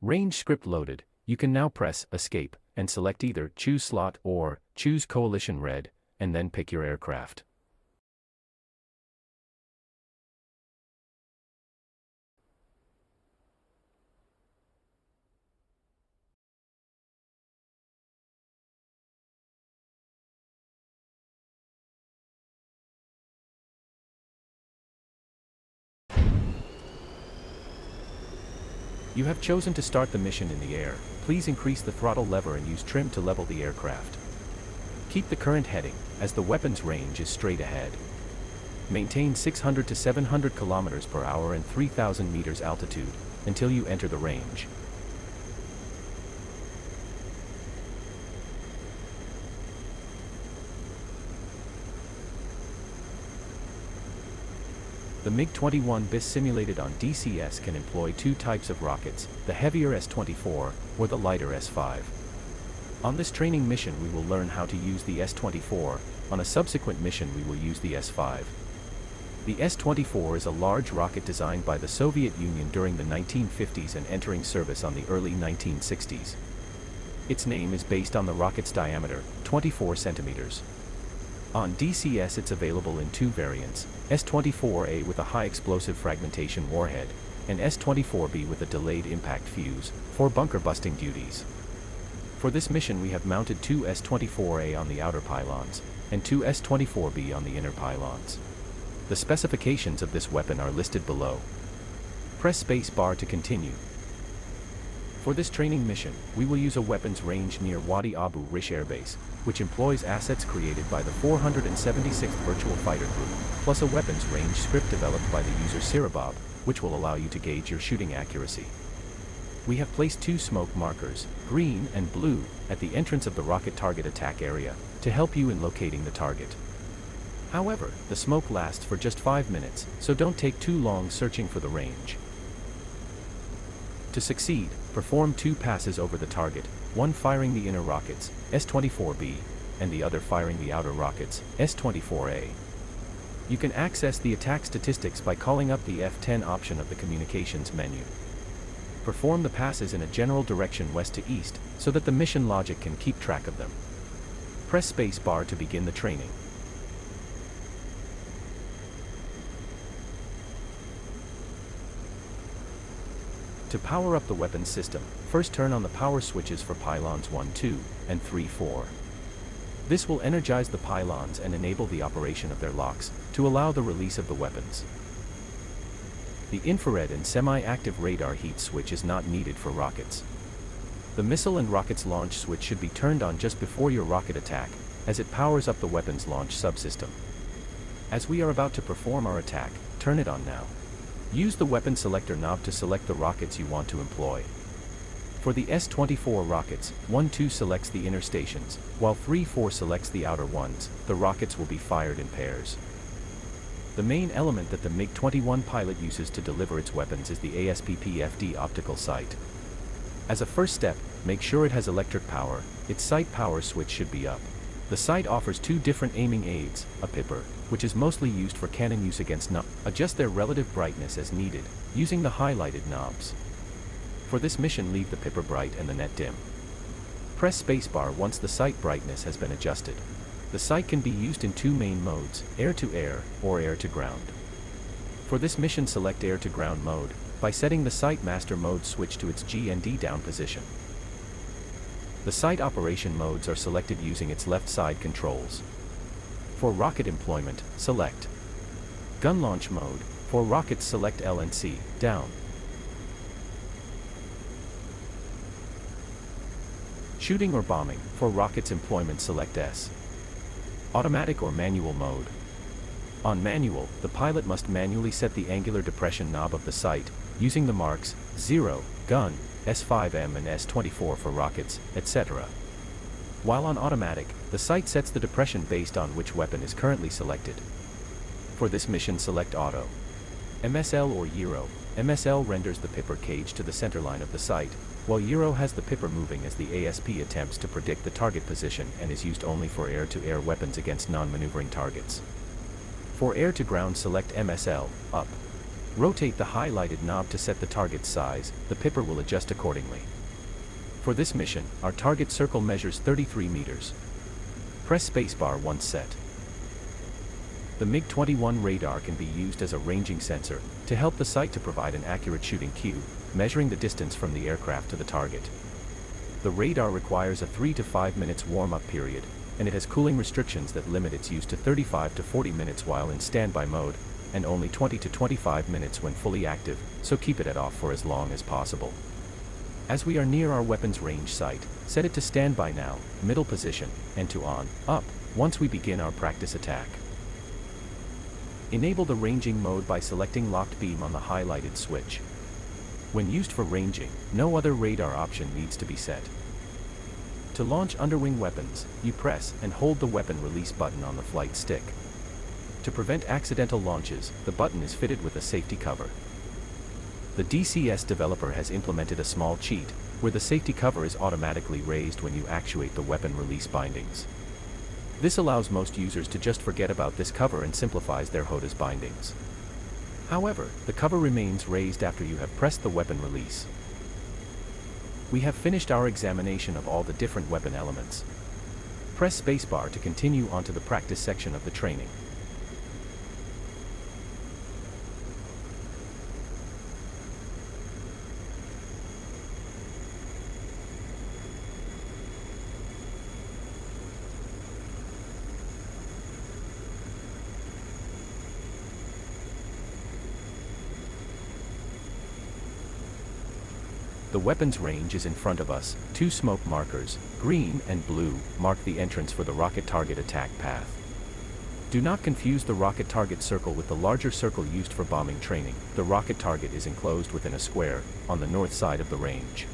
Range script loaded, you can now press Escape and select either Choose Slot or Choose Coalition Red, and then pick your aircraft. You have chosen to start the mission in the air. Please increase the throttle lever and use trim to level the aircraft. Keep the current heading, as the weapon's range is straight ahead. Maintain 600 to 700 kilometers per hour and 3,000 meters altitude, until you enter the range. The MiG-21 BIS simulated on DCS can employ two types of rockets, the heavier S-24 or the lighter S-5. On this training mission we will learn how to use the S-24, on a subsequent mission we will use the S-5. The S-24 is a large rocket designed by the Soviet Union during the 1950s and entering service on the early 1960s. Its name is based on the rocket's diameter, 24 centimeters. On DCS it's available in two variants, S-24A with a high explosive fragmentation warhead, and S-24B with a delayed impact fuse, for bunker busting duties. For this mission we have mounted two S-24A on the outer pylons, and two S-24B on the inner pylons. The specifications of this weapon are listed below. Press space bar to continue. For this training mission, we will use a weapons range near Wadi Abu Rish Air Base, which employs assets created by the 476th Virtual Fighter Group, plus a weapons range script developed by the user Sirabab, which will allow you to gauge your shooting accuracy. We have placed two smoke markers, green and blue, at the entrance of the rocket target attack area, to help you in locating the target. However, the smoke lasts for just 5 minutes, so don't take too long searching for the range. To succeed, perform two passes over the target, one firing the inner rockets, S-24B, and the other firing the outer rockets, S-24A. You can access the attack statistics by calling up the F10 option of the communications menu. Perform the passes in a general direction west to east, so that the mission logic can keep track of them. Press space bar to begin the training. To power up the weapons system, first turn on the power switches for pylons 1, 2, and 3, 4. This will energize the pylons and enable the operation of their locks, to allow the release of the weapons. The infrared and semi-active radar heat switch is not needed for rockets. The missile and rockets launch switch should be turned on just before your rocket attack, as it powers up the weapons launch subsystem. As we are about to perform our attack, turn it on now. Use the weapon selector knob to select the rockets you want to employ. For the S-24 rockets, 1-2 selects the inner stations, while 3-4 selects the outer ones. The rockets will be fired in pairs. The main element that the MiG-21 pilot uses to deliver its weapons is the ASPP-FD optical sight. As a first step, make sure it has electric power. Its sight power switch should be up. The sight offers two different aiming aids, a pipper, which is mostly used for cannon use against knobs. Adjust their relative brightness as needed, using the highlighted knobs. For this mission leave the pipper bright and the net dim. Press spacebar once the sight brightness has been adjusted. The sight can be used in two main modes, air-to-air, or air-to-ground. For this mission select air-to-ground mode, by setting the sight master mode switch to its G and D down position. The sight operation modes are selected using its left side controls. For rocket employment, select gun launch mode. For rockets select L and C, down. Shooting or bombing, for rockets employment select S. Automatic or manual mode. On manual, the pilot must manually set the angular depression knob of the sight, using the marks 0, gun, S5M and S24 for rockets, etc. While on automatic, the sight sets the depression based on which weapon is currently selected. For this mission select Auto. MSL or Gyro. MSL renders the pipper cage to the center line of the sight, while Gyro has the pipper moving as the ASP attempts to predict the target position and is used only for air-to-air weapons against non-maneuvering targets. For air-to-ground select MSL, up. Rotate the highlighted knob to set the target's size, the pipper will adjust accordingly. For this mission, our target circle measures 33 meters. Press spacebar once set. The MiG-21 radar can be used as a ranging sensor to help the sight to provide an accurate shooting cue, measuring the distance from the aircraft to the target. The radar requires a 3 to 5 minutes warm-up period, and it has cooling restrictions that limit its use to 35 to 40 minutes while in standby mode, and only 20 to 25 minutes when fully active, so keep it off for as long as possible. As we are near our weapon's range sight, set it to standby now, middle position, and to on, up, once we begin our practice attack. Enable the ranging mode by selecting locked beam on the highlighted switch. When used for ranging, no other radar option needs to be set. To launch underwing weapons, you press and hold the weapon release button on the flight stick. To prevent accidental launches, the button is fitted with a safety cover. The DCS developer has implemented a small cheat, where the safety cover is automatically raised when you actuate the weapon release bindings. This allows most users to just forget about this cover and simplifies their HOTAS bindings. However, the cover remains raised after you have pressed the weapon release. We have finished our examination of all the different weapon elements. Press spacebar to continue onto the practice section of the training. The weapon's range is in front of us. Two smoke markers, green and blue, mark the entrance for the rocket target attack path. Do not confuse the rocket target circle with the larger circle used for bombing training. The rocket target is enclosed within a square, on the north side of the range.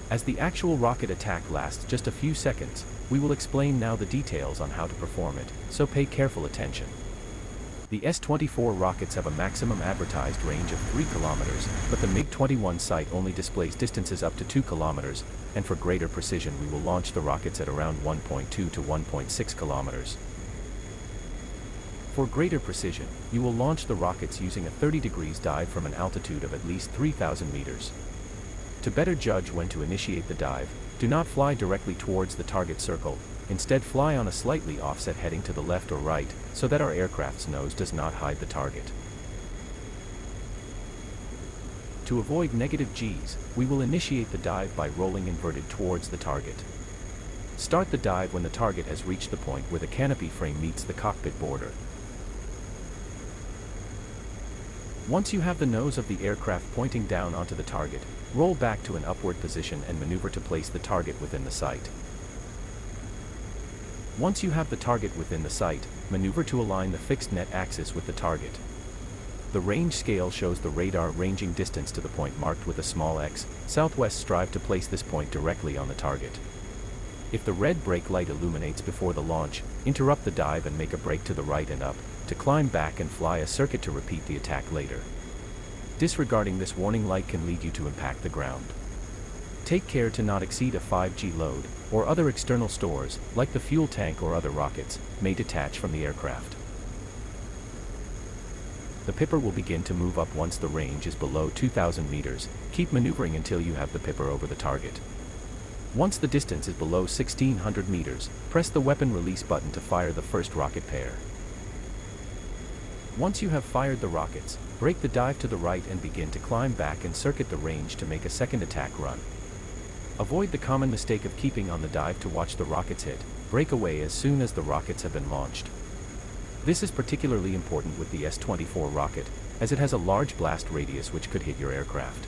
As the actual rocket attack lasts just a few seconds, we will explain now the details on how to perform it, so pay careful attention. The S-24 rockets have a maximum advertised range of 3 kilometers, but the MiG-21 sight only displays distances up to 2 kilometers, and for greater precision we will launch the rockets at around 1.2 to 1.6 kilometers. For greater precision, you will launch the rockets using a 30 degrees dive from an altitude of at least 3,000 meters. To better judge when to initiate the dive, do not fly directly towards the target circle. Instead, fly on a slightly offset heading to the left or right, so that our aircraft's nose does not hide the target. To avoid negative Gs, we will initiate the dive by rolling inverted towards the target. Start the dive when the target has reached the point where the canopy frame meets the cockpit border. Once you have the nose of the aircraft pointing down onto the target, roll back to an upward position and maneuver to place the target within the sight. Once you have the target within the sight, maneuver to align the fixed net axis with the target. The range scale shows the radar ranging distance to the point marked with a small X. Southwest. Strive to place this point directly on the target. If the red brake light illuminates before the launch, interrupt the dive and make a brake to the right and up, to climb back and fly a circuit to repeat the attack later. Disregarding this warning light can lead you to impact the ground. Take care to not exceed a 5G load, or other external stores, like the fuel tank or other rockets, may detach from the aircraft. The pipper will begin to move up once the range is below 2,000 meters. Keep maneuvering until you have the pipper over the target. Once the distance is below 1,600 meters, press the weapon release button to fire the first rocket pair. Once you have fired the rockets, break the dive to the right and begin to climb back and circuit the range to make a second attack run. Avoid the common mistake of keeping on the dive to watch the rockets hit. Break away as soon as the rockets have been launched. This is particularly important with the S-24 rocket, as it has a large blast radius which could hit your aircraft.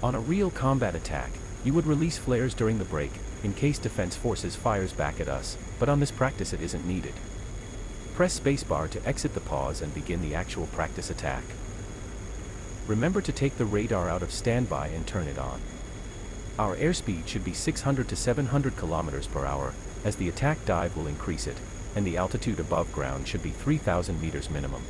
On a real combat attack, you would release flares during the break, in case Defense Forces fires back at us, but on this practice it isn't needed. Press spacebar to exit the pause and begin the actual practice attack. Remember to take the radar out of standby and turn it on. Our airspeed should be 600 to 700 kilometers per hour, as the attack dive will increase it, and the altitude above ground should be 3,000 meters minimum.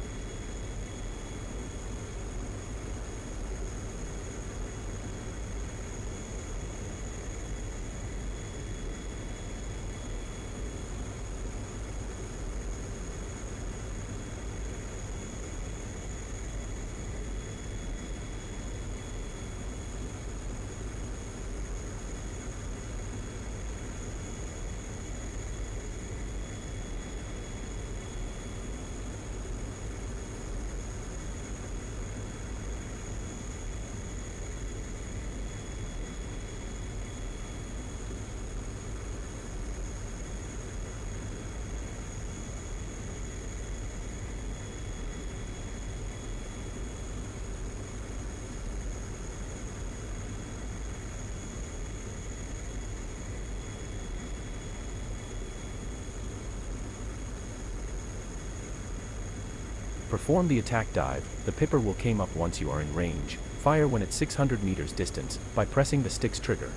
Perform the attack dive. The Pipper will came up once you are in range. Fire when at 600 meters distance, by pressing the stick's trigger.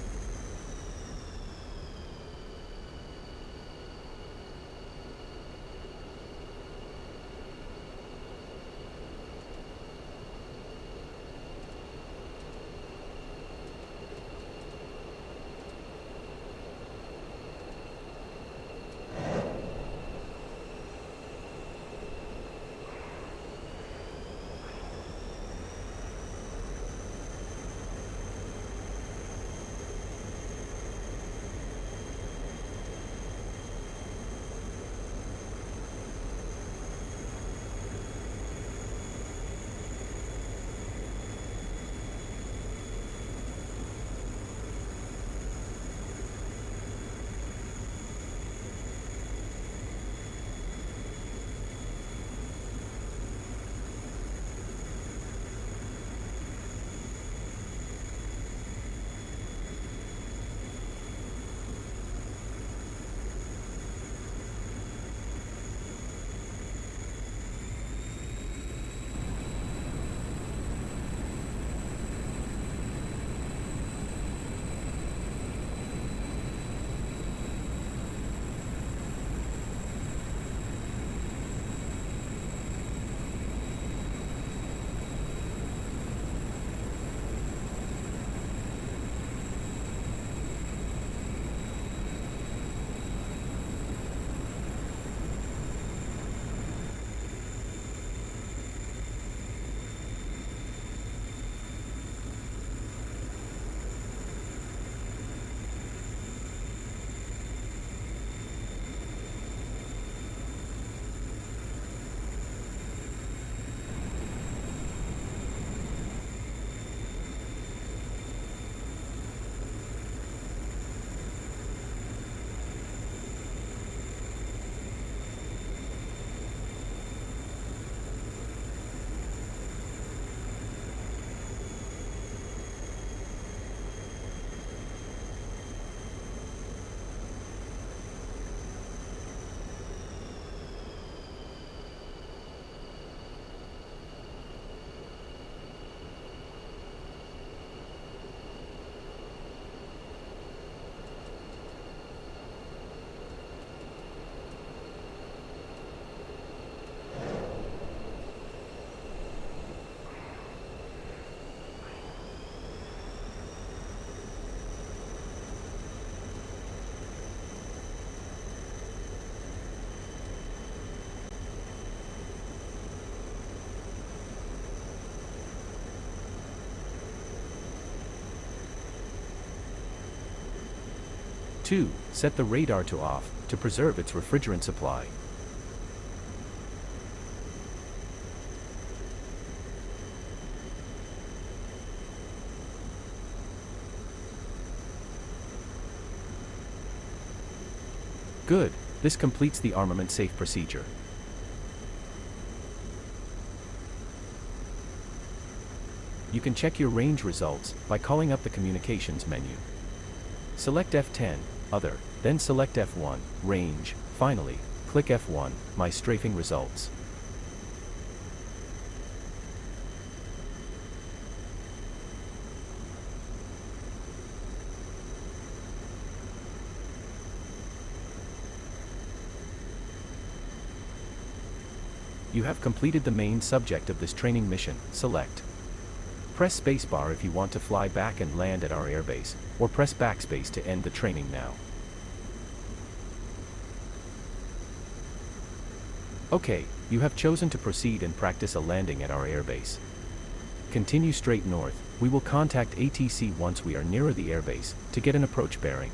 Two, set the radar to off, to preserve its refrigerant supply. Good, this completes the armament safe procedure. You can check your range results by calling up the communications menu. Select F10, Other, then select F1, Range. Finally, click F1, My Strafing Results. You have completed the main subject of this training mission. Select. Press spacebar if you want to fly back and land at our airbase, or press backspace to end the training now. Okay, you have chosen to proceed and practice a landing at our airbase. Continue straight north. We will contact ATC once we are nearer the airbase, to get an approach bearing.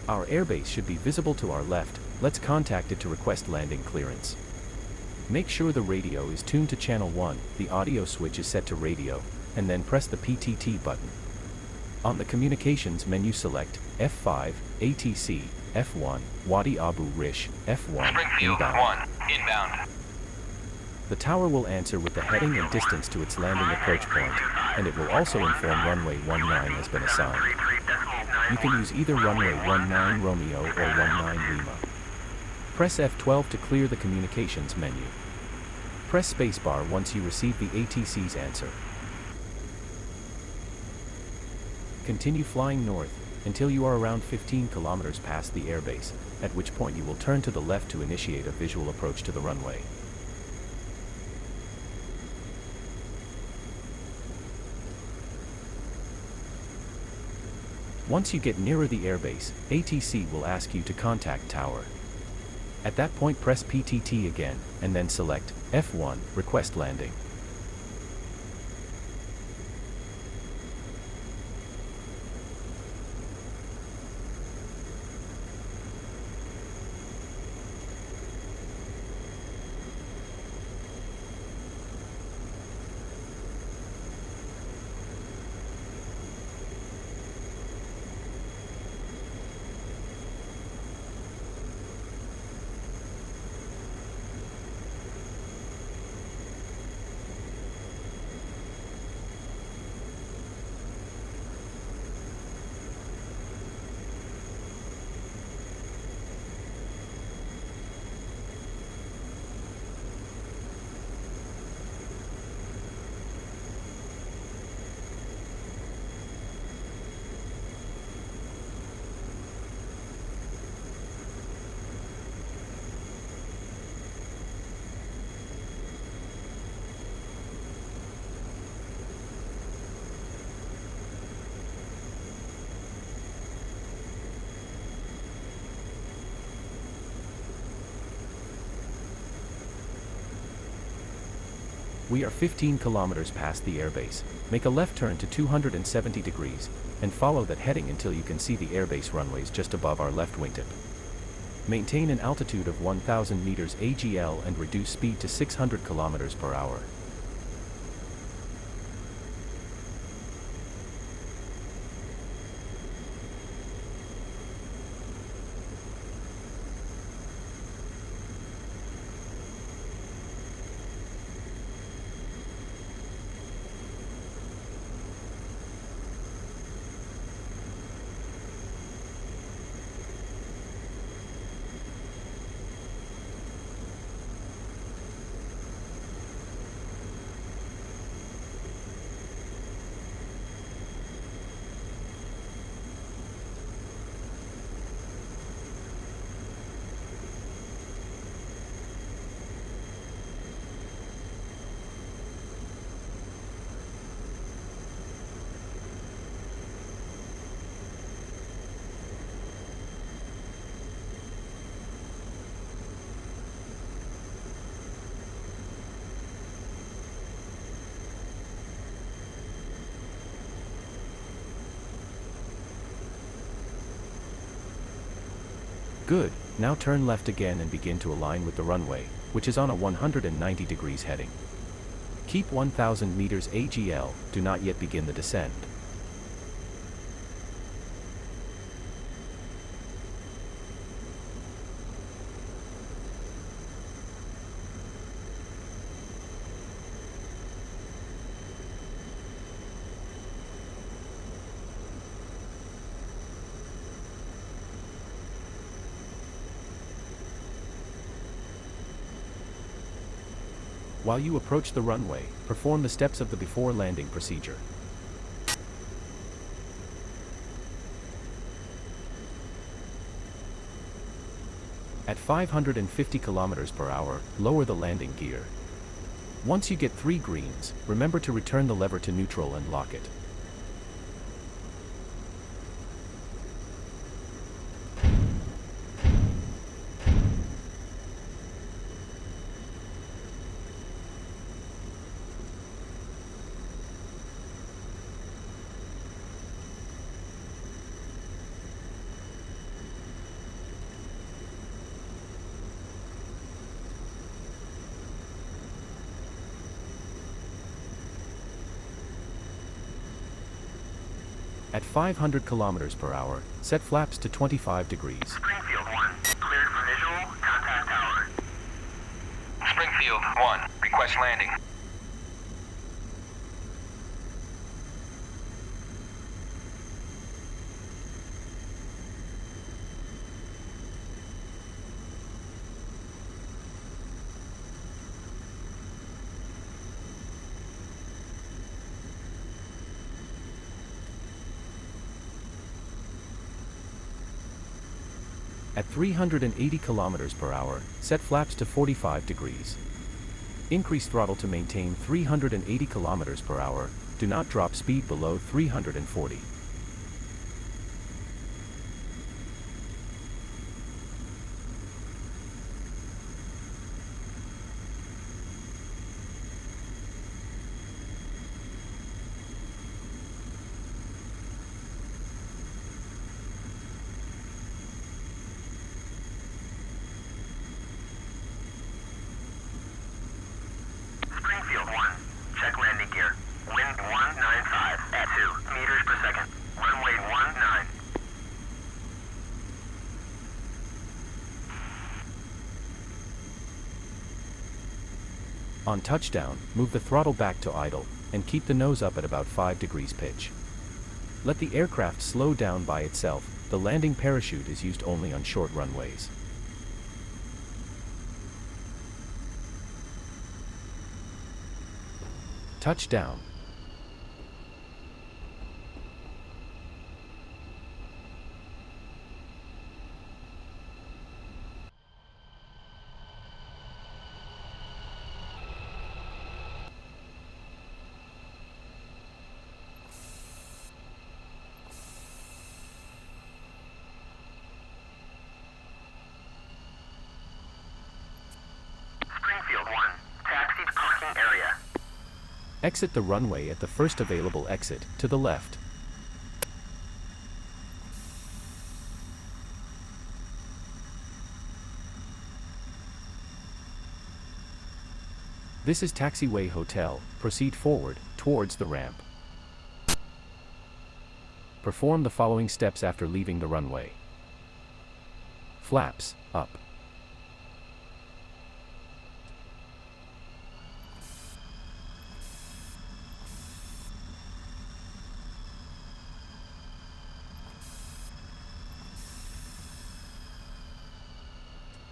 Our airbase should be visible to our left. Let's contact it to request landing clearance. Make sure the radio is tuned to channel 1, the audio switch is set to radio, and then press the PTT button. On the communications menu select F5, ATC, F1, Wadi Abu Rish, F1, Springfield inbound. 1, inbound. The tower will answer with the heading and distance to its landing approach point, and it will also inform runway 19 has been assigned. You can use either runway 19 Romeo or 19 Lima. Press F12 to clear the communications menu. Press spacebar once you receive the ATC's answer. Continue flying north until you are around 15 kilometers past the airbase, at which point you will turn to the left to initiate a visual approach to the runway. Once you get nearer the airbase, ATC will ask you to contact tower. At that point press PTT again, and then select F1, request landing. We are 15 kilometers past the airbase. Make a left turn to 270 degrees, and follow that heading until you can see the airbase runways just above our left wingtip. Maintain an altitude of 1,000 meters AGL and reduce speed to 600 kilometers per hour. Good, now turn left again and begin to align with the runway, which is on a 190 degrees heading. Keep 1,000 meters AGL, do not yet begin the descent. While you approach the runway, perform the steps of the before landing procedure. At 550 kilometers per hour, lower the landing gear. Once you get 3 greens, remember to return the lever to neutral and lock it. At 500 kilometers per hour, set flaps to 25 degrees. Springfield 1, cleared for visual, contact tower. Springfield 1, request landing. At 380 kilometers per hour, set flaps to 45 degrees. Increase throttle to maintain 380 kilometers per hour. Do not drop speed below 340. Springfield 1, check landing gear. Wind 195 at 2 meters per second. Runway 19. On touchdown, move the throttle back to idle, and keep the nose up at about 5 degrees pitch. Let the aircraft slow down by itself. The landing parachute is used only on short runways. Touchdown. Springfield 1, taxi to parking area. Exit the runway at the first available exit, to the left. This is Taxiway Hotel. Proceed forward, towards the ramp. Perform the following steps after leaving the runway. Flaps, up.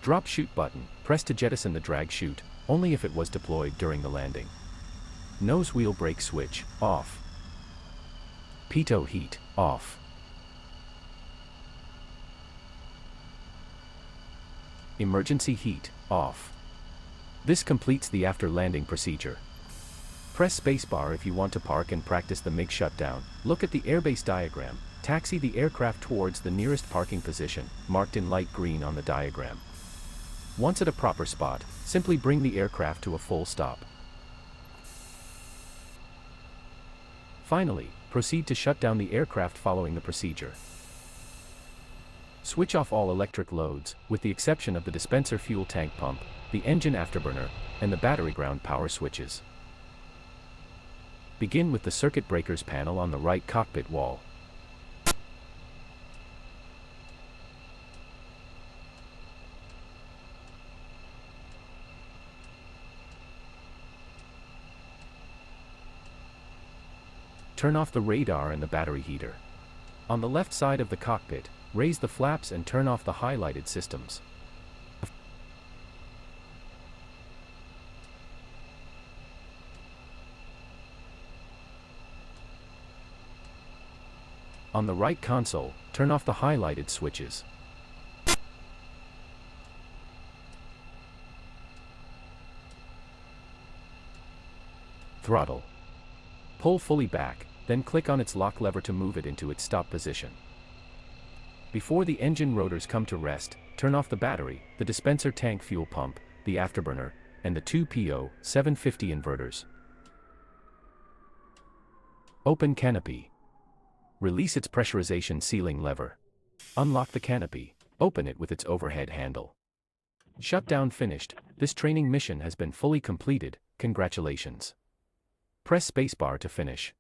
Drop chute button, press to jettison the drag chute, only if it was deployed during the landing. Nose wheel brake switch, off. Pitot heat, off. Emergency heat, off. This completes the after landing procedure. Press spacebar if you want to park and practice the MiG shutdown. Look at the airbase diagram. Taxi the aircraft towards the nearest parking position, marked in light green on the diagram. Once at a proper spot, simply bring the aircraft to a full stop. Finally, proceed to shut down the aircraft following the procedure. Switch off all electric loads, with the exception of the dispenser fuel tank pump, the engine afterburner, and the battery ground power switches. Begin with the circuit breakers panel on the right cockpit wall. Turn off the radar and the battery heater. On the left side of the cockpit, raise the flaps and turn off the highlighted systems. On the right console, turn off the highlighted switches. Throttle. Pull fully back, then click on its lock lever to move it into its stop position. Before the engine rotors come to rest, turn off the battery, the dispenser tank fuel pump, the afterburner, and the two PO 750 inverters. Open canopy. Release its pressurization sealing lever. Unlock the canopy. Open it with its overhead handle. Shutdown finished. This training mission has been fully completed. Congratulations. Press spacebar to finish.